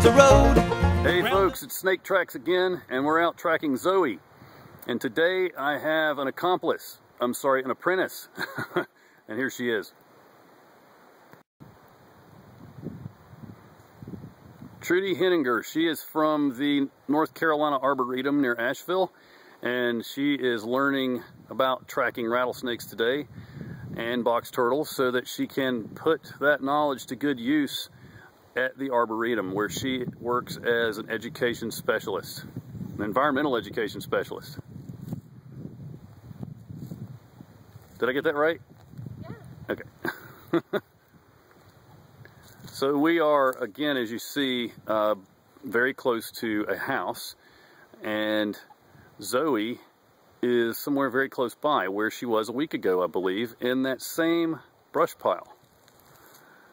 the road. Hey folks, it's Snake Tracks again, and we're out tracking Zoe. And today I have an apprentice. And here she is. Trudy Henninger, she is from the North Carolina Arboretum near Asheville, and she is learning about tracking rattlesnakes today and box turtles so that she can put that knowledge to good use at the Arboretum, where she works as an education specialist, an environmental education specialist. Did I get that right? Yeah. Okay. So we are, again, as you see, very close to a house, and Zoe is somewhere very close by, where she was a week ago, I believe, in that same brush pile.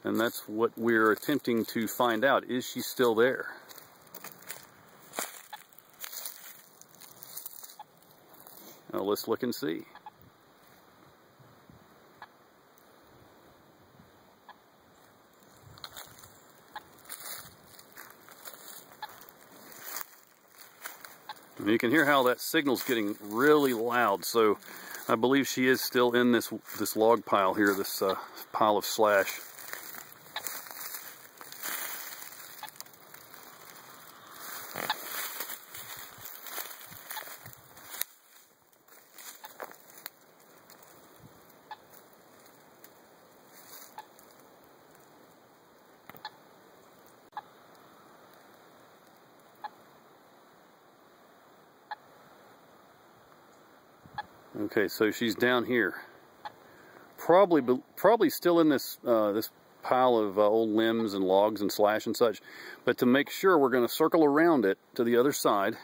And that's what we're attempting to find out. Is she still there? Now let's look and see. And you can hear how that signal's getting really loud, so I believe she is still in this log pile here, this pile of slash. Okay, so she's down here. Probably still in this this pile of old limbs and logs and slash and such. But to make sure, we're going to circle around it to the other side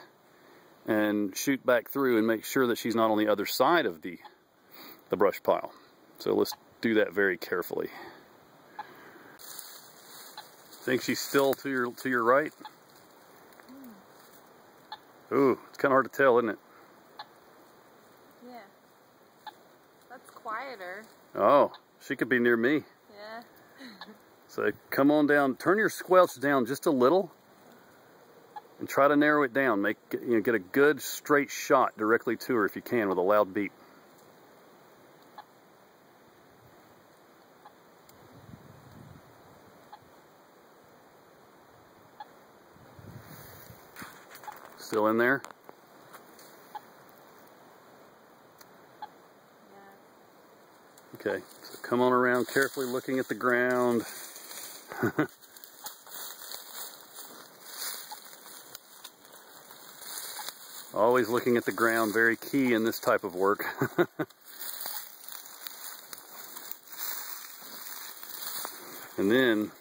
and shoot back through and make sure that she's not on the other side of the brush pile. So let's do that very carefully. Think she's still to your right? Ooh, it's kind of hard to tell, isn't it? Quieter. Oh, she could be near me. Yeah. So come on down, turn your squelch down just a little and try to narrow it down. Get a good straight shot directly to her if you can with a loud beep. Still in there? Okay, so come on around, carefully looking at the ground. Always looking at the ground, very key in this type of work. And then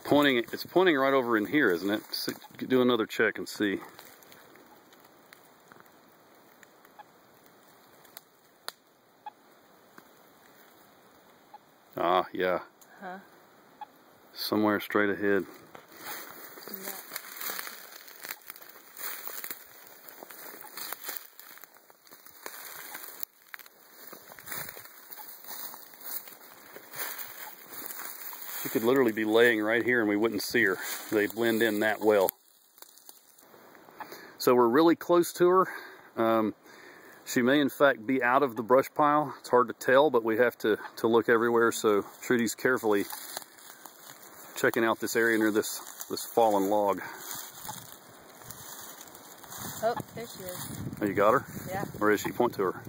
it's pointing right over in here, isn't it? So do another check and see. Ah, yeah. Huh? Somewhere straight ahead. No. She could literally be laying right here and we wouldn't see her. They blend in that well. So we're really close to her. She may in fact be out of the brush pile. It's hard to tell, but we have to look everywhere, so Trudy's carefully checking out this area near this fallen log. Oh, there she is. Oh, you got her? Yeah. Where is she? Point to her.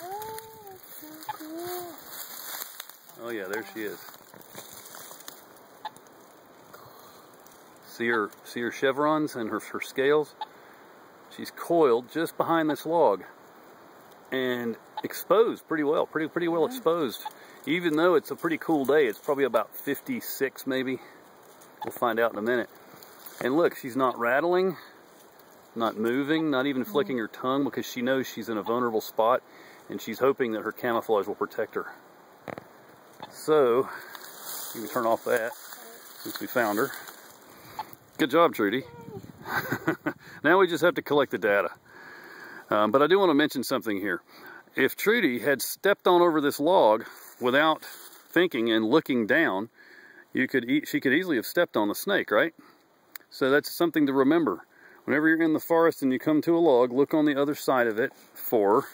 Oh, that's so cool. Oh yeah, there she is. See her chevrons and her scales? She's coiled just behind this log and exposed pretty well, pretty well exposed. Even though it's a pretty cool day, it's probably about 56 maybe. We'll find out in a minute. And look, she's not rattling, not moving, not even flicking her tongue, because she knows she's in a vulnerable spot and she's hoping that her camouflage will protect her. So, you can turn off that since we found her. Good job, Trudy. Now we just have to collect the data. But I do want to mention something here. If Trudy had stepped on over this log without thinking and looking down, she could easily have stepped on the snake, right? So that's something to remember. Whenever you're in the forest and you come to a log, look on the other side of it for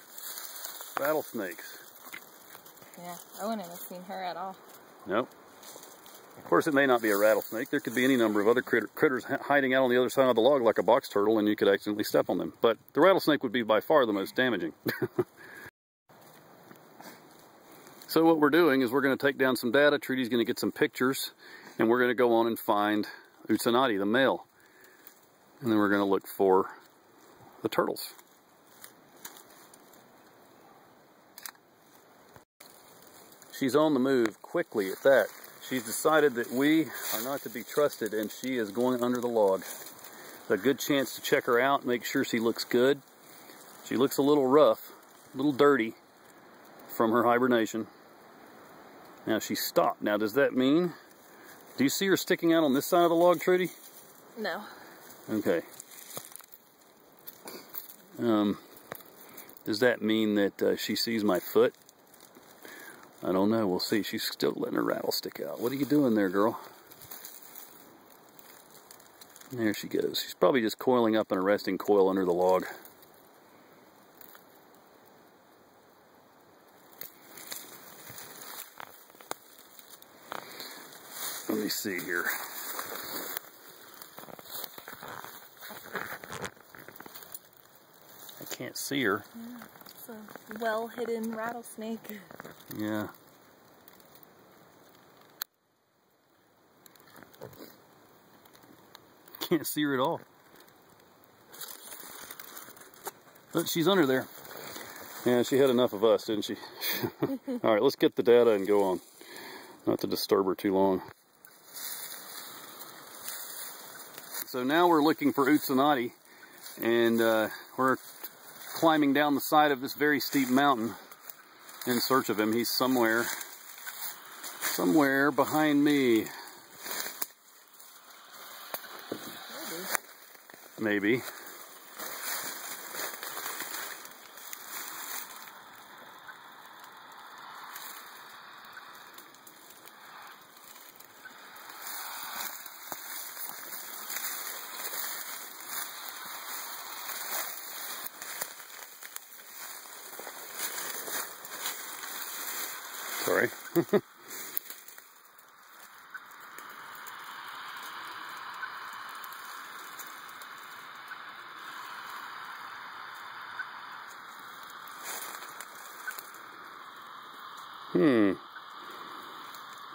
rattlesnakes. Yeah, I wouldn't have seen her at all. Nope. Of course, it may not be a rattlesnake. There could be any number of other critters hiding out on the other side of the log like a box turtle, and you could accidentally step on them. But the rattlesnake would be by far the most damaging. So what we're doing is we're going to take down some data. Trudy's going to get some pictures, and we're going to go on and find Utsanati, the male. And then we're going to look for the turtles. She's on the move quickly at that. She's decided that we are not to be trusted, and she is going under the log. It's a good chance to check her out, make sure she looks good. She looks a little rough, a little dirty from her hibernation. Now she stopped. Now does that mean, do you see her sticking out on this side of the log, Trudy? No. Okay. Does that mean that she sees my foot? I don't know. We'll see. She's still letting her rattle stick out. What are you doing there, girl? There she goes. She's probably just coiling up in a resting coil under the log. Let me see here. I can't see her. Yeah, it's a well-hidden rattlesnake. Yeah. Can't see her at all. But she's under there. Yeah, she had enough of us, didn't she? All right, let's get the data and go on. Not to disturb her too long. So now we're looking for Utsanati, and we're climbing down the side of this very steep mountain in search of him. He's somewhere behind me. Maybe. Sorry.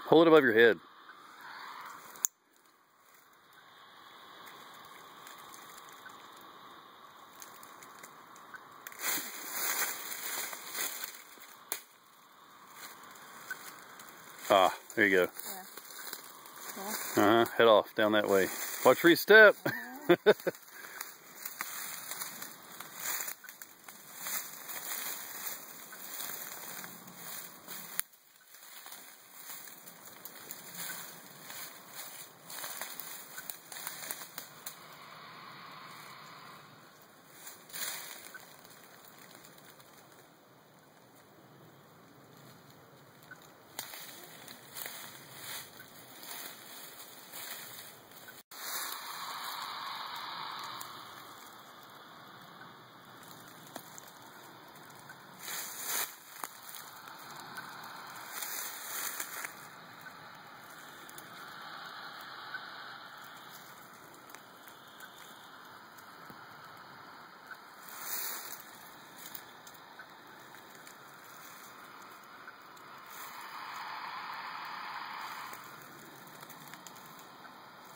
Hold it above your head. Ah, there you go. Yeah. Head off down that way. Watch where you step.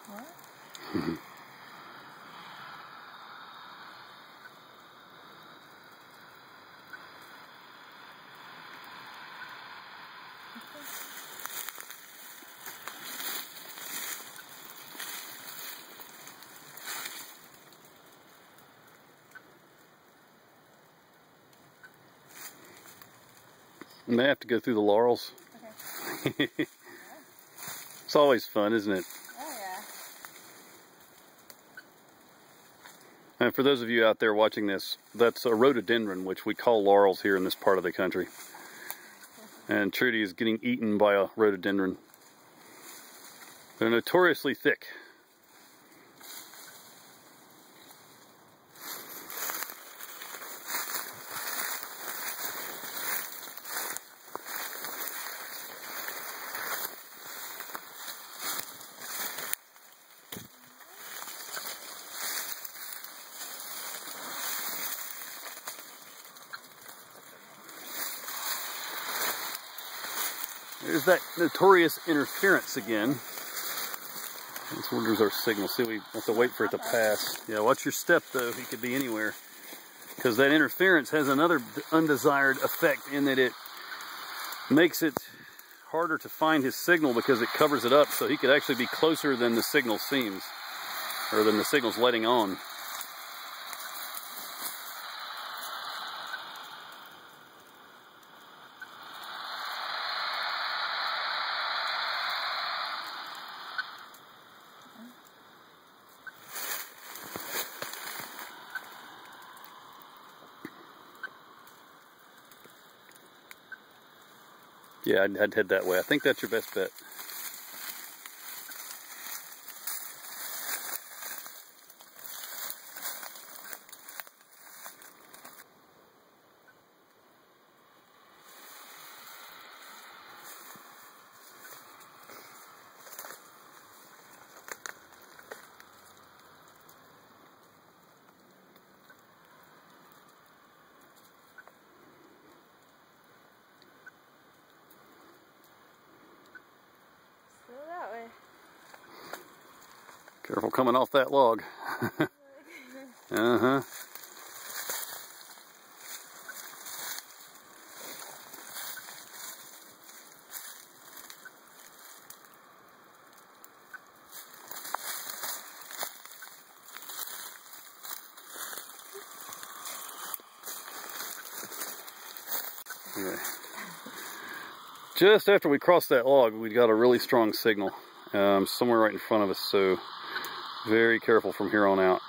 What? You may have to go through the laurels. Okay. It's always fun, isn't it? Oh yeah. And for those of you out there watching this, that's a rhododendron, which we call laurels here in this part of the country. And Trudy is getting eaten by a rhododendron. They're notoriously thick. There's that notorious interference again. This orders our signal. See, we have to wait for it to pass. Yeah, watch your step though. He could be anywhere. Because that interference has another undesired effect in that it makes it harder to find his signal because it covers it up. So he could actually be closer than the signal seems, or than the signal's letting on. Yeah, I'd head that way. I think that's your best bet. Careful coming off that log. Uh-huh. Okay. Just after we crossed that log, we got a really strong signal somewhere right in front of us, so very careful from here on out.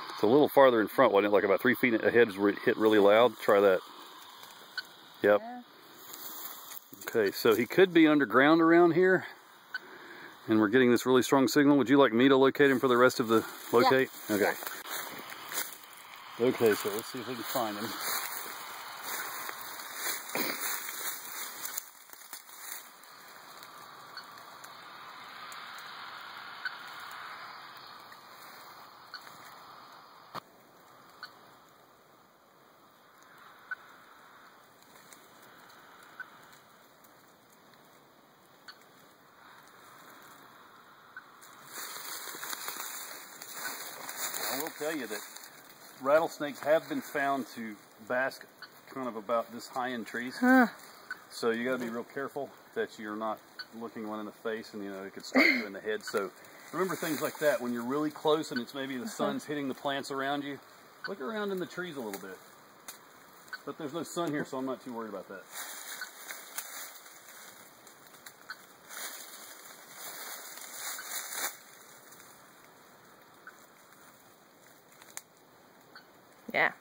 It's a little farther in front, wasn't it? Like about 3 feet ahead is where it hit really loud. Try that. Yep. Yeah. Okay, so he could be underground around here, and we're getting this really strong signal. Would you like me to locate him for the rest of the locate? Yeah. Okay. Yeah. Okay, so let's see if we can find him. I will tell you that rattlesnakes have been found to bask kind of about this high in trees. Huh. So you got to be real careful that you're not looking one in the face, and it could strike you in the head. So remember things like that when you're really close and it's maybe the sun's hitting the plants around you. Look around in the trees a little bit. But there's no sun here, so I'm not too worried about that. Yeah.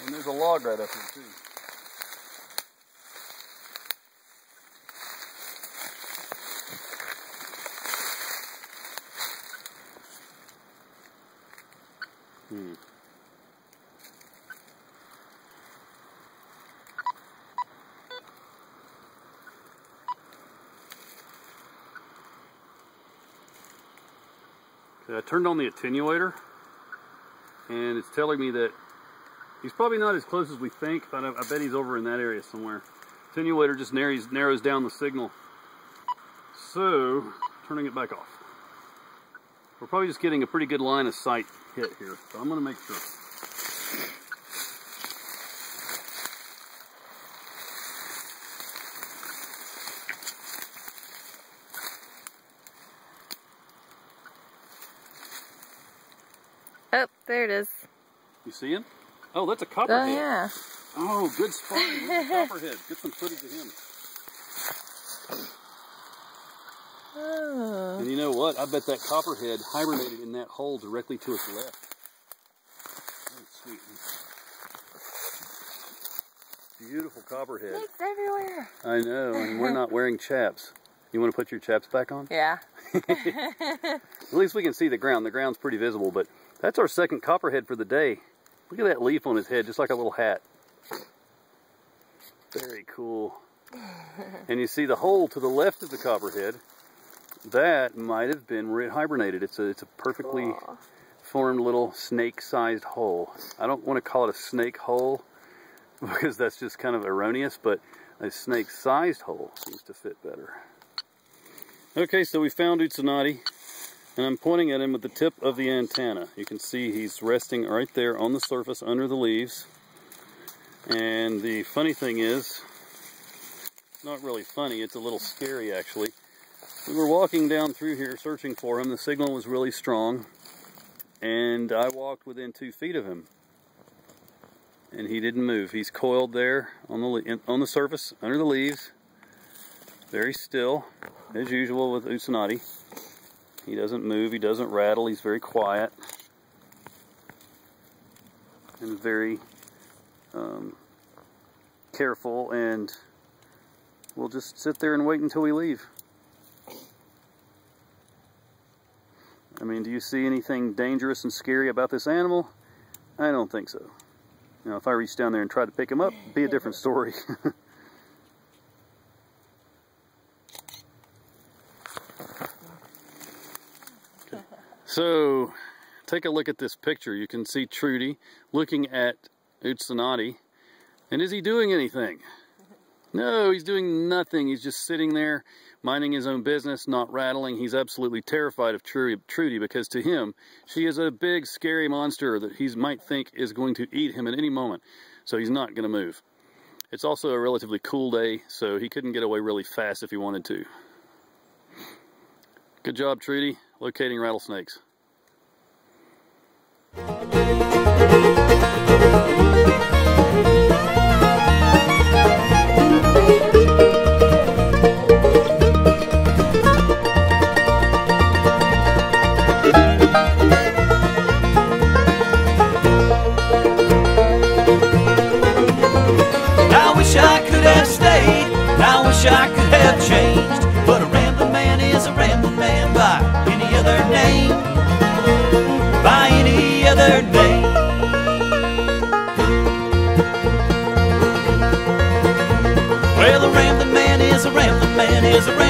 And there's a log right up here too. Okay, I turned on the attenuator, and it's telling me that he's probably not as close as we think, but I bet he's over in that area somewhere. Attenuator just narrows down the signal. So, turning it back off. We're probably just getting a pretty good line of sight hit here, so I'm going to make sure. Oh, there it is. You see him? Oh, that's a copperhead. Oh, yeah. Oh, good spot. Where's the copperhead? Get some footage of him. Oh. And you know what? I bet that copperhead hibernated in that hole directly to its left. Oh, sweet. Beautiful copperhead. Snakes everywhere. I know, and we're not wearing chaps. You want to put your chaps back on? Yeah. At least we can see the ground. The ground's pretty visible, but that's our second copperhead for the day. Look at that leaf on his head, just like a little hat. Very cool. And you see the hole to the left of the copperhead. That might have been where it hibernated. It's a perfectly formed little snake-sized hole. I don't want to call it a snake hole because that's just kind of erroneous, but a snake-sized hole seems to fit better. Okay, so we found Utsanati, and I'm pointing at him with the tip of the antenna. You can see he's resting right there on the surface under the leaves. And the funny thing is, it's not really funny, it's a little scary actually. We were walking down through here searching for him. The signal was really strong, and I walked within 2 feet of him. And he didn't move. He's coiled there on the surface under the leaves, very still, as usual with Utsanati. He doesn't move, he doesn't rattle, he's very quiet and very careful, and we'll just sit there and wait until we leave. I mean, do you see anything dangerous and scary about this animal? I don't think so. Now, if I reached down there and tried to pick him up, it'd be a different story. Okay. So, take a look at this picture. You can see Trudy looking at Utsanati. And is he doing anything? No, he's doing nothing. He's just sitting there, minding his own business, not rattling. He's absolutely terrified of Trudy because to him, she is a big, scary monster that he might think is going to eat him at any moment. So he's not going to move. It's also a relatively cool day, so he couldn't get away really fast if he wanted to. Good job, Trudy, locating rattlesnakes. I could have changed, but a rambling man is a rambling man by any other name, by any other name. Well, a rambling man is a rambling man is a rambling